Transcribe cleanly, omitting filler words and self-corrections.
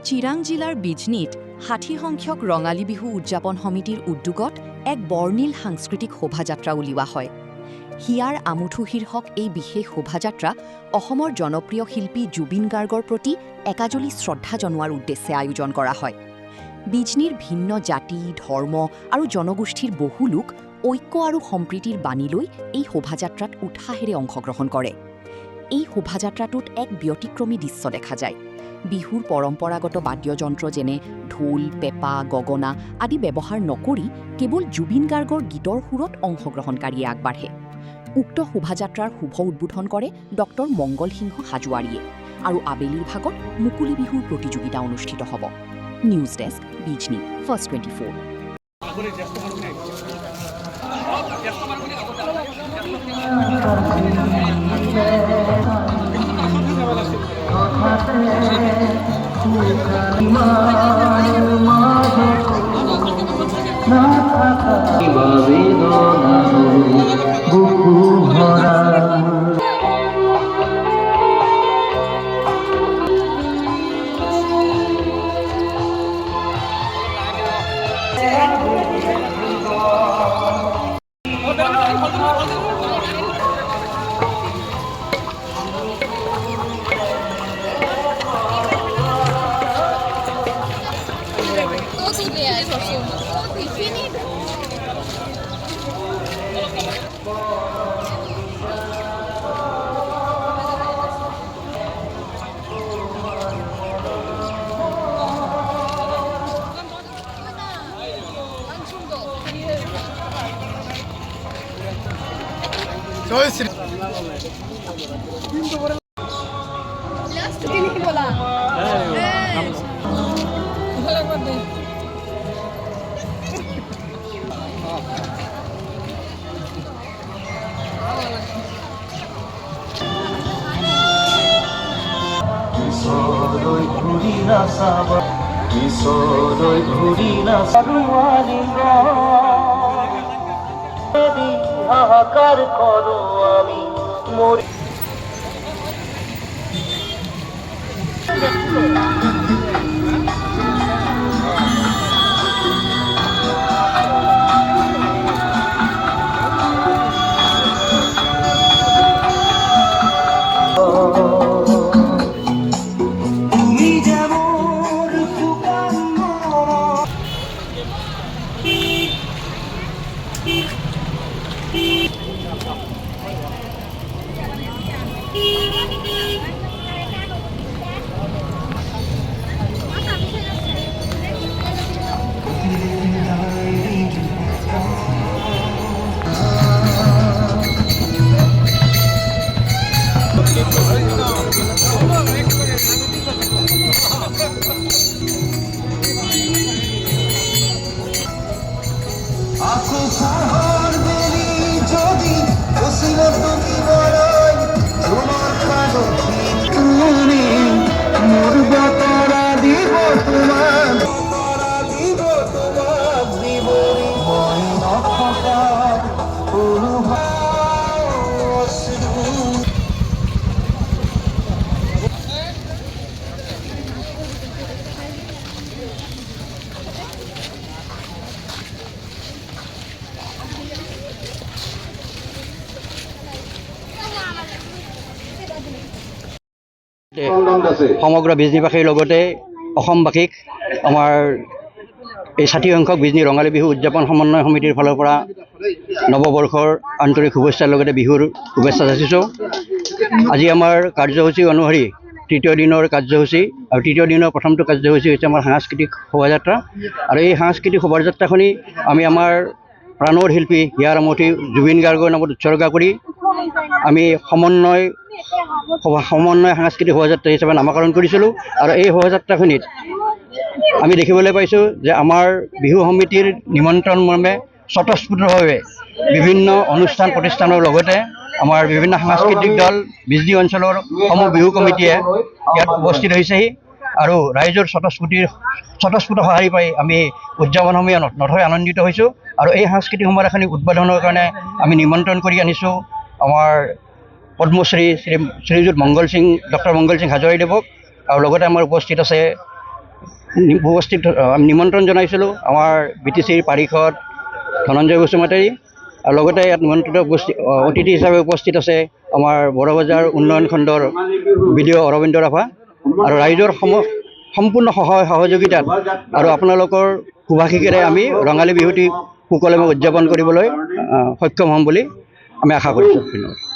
চিৰাং জিলাৰ বিজনীত ৬০ সংখ্যক ৰঙালী বিহু উদযাপন সমিতিৰ উদ্যোগত এক বৰ্ণিল সাংস্কৃতিক শোভাযাত্ৰা উলিওৱা হয়। হিয়াৰ আমুঠু শীৰ্ষক এই বিশেষ শোভাযাত্ৰা অসমৰ জনপ্ৰিয় শিল্পী জুবিন গাৰ্গৰ প্ৰতি একাজলি শ্ৰদ্ধা জনোৱাৰ উদ্দেশ্যে আয়োজন কৰা হয়। বিজনীৰ ভিন্ন জাতি, ধৰ্ম আৰু জনগোষ্ঠীৰ বহু লোক ঐক্য আৰু সম্প্ৰীতিৰ বাণী লৈ এই শোভাযাত্ৰাত উৎসাহেৰে অংশগ্ৰহণ কৰে। এই শোভাযাত্ৰাটোত এক ব্যতিক্ৰমী দৃশ্য দেখা যায়। বিহুৰ পৰম্পৰাগত বাদ্যযন্ত্ৰ যেনে ঢোল, পেঁপা, গগনা আদি ব্যৱহাৰ নকৰি কেৱল জুবিন গাৰ্গৰ গীতৰ সুৰত অংশগ্ৰহণকাৰীয়ে আগবাঢ়ে। উক্ত শোভাযাত্ৰাৰ শুভ উদ্বোধন কৰে ডক্টৰ মংগল সিংহ হাজোৱাৰীয়ে আৰু আবেলিৰ ভাগত মুকলি বিহুৰ প্ৰতিযোগিতা অনুষ্ঠিত হ'ব। News desk, Bijni, first 24। হাহাকাৰ কৰো আমি মৰি সমগ্ৰ বিজনীবাসীৰ লগতে অসমবাসীক আমাৰ এই ৬০ সংখ্যক বিজনী ৰঙালী বিহু উদযাপন সমন্বয় সমিতিৰ ফালৰ পৰা নৱবৰ্ষৰ আন্তৰিক শুভেচ্ছাৰ লগতে বিহুৰ শুভেচ্ছা যাচিছোঁ। আজি আমাৰ কাৰ্যসূচী অনুসৰি তৃতীয় দিনৰ কাৰ্যসূচী আৰু তৃতীয় দিনৰ প্ৰথমটো কাৰ্যসূচী হৈছে আমাৰ সাংস্কৃতিক শোভাযাত্ৰা। আৰু এই সাংস্কৃতিক শোভাযাত্ৰাখনি আমি আমাৰ প্ৰাণৰ শিল্পী হিয়াৰ আমঠু জুবিন গাৰ্গৰ নামত উৎসৰ্গা কৰি আমি সমন্বয় সাংস্কৃতিক শোভাযাত্ৰা হিচাপে নামকৰণ কৰিছিলোঁ। আৰু এই শোভাযাত্ৰাখনিত আমি দেখিবলৈ পাইছোঁ যে আমাৰ বিহু সমিতিৰ নিমন্ত্ৰণ মৰ্মে স্বতঃস্ফূৰ্তভাৱে বিভিন্ন অনুষ্ঠান প্ৰতিষ্ঠানৰ লগতে আমাৰ বিভিন্ন সাংস্কৃতিক দল, বিজনী অঞ্চলৰ সমূহ বিহু কমিটিয়ে ইয়াত উপস্থিত হৈছেহি আৰু ৰাইজৰ স্বতঃস্ফূৰ্ত সঁহাৰি পাই আমি উদযাপন সময় নথৈ আনন্দিত হৈছোঁ। আৰু এই সাংস্কৃতিক সমাৰোহখিনি উদ্বোধনৰ কাৰণে আমি নিমন্ত্ৰণ কৰি আনিছোঁ আমাৰ পদ্মশ্ৰী শ্ৰীযুত ডক্টৰ মংগল সিং হাজৰিদেৱক। আৰু লগতে আমাৰ উপস্থিত আছে উপস্থিত নিমন্ত্ৰণ জনাইছিলোঁ আমাৰ BTCৰ পাৰিষদ ধনঞ্জয় বসুমতাৰী আৰু লগতে ইয়াত নিমন্ত্ৰিত অতিথি হিচাপে উপস্থিত আছে আমাৰ বৰবজাৰ উন্নয়ন খণ্ডৰ BDO অৰবিন্দ ৰাভা আৰু ৰাইজৰ সম্পূৰ্ণ সহায় সহযোগিতাত আৰু আপোনালোকৰ শুভাশীষেৰে আমি ৰঙালী বিহুটি সুকলমে উদযাপন কৰিবলৈ সক্ষম হ'ম বুলি আমি আশা কৰিছোঁ। ধন্যবাদ।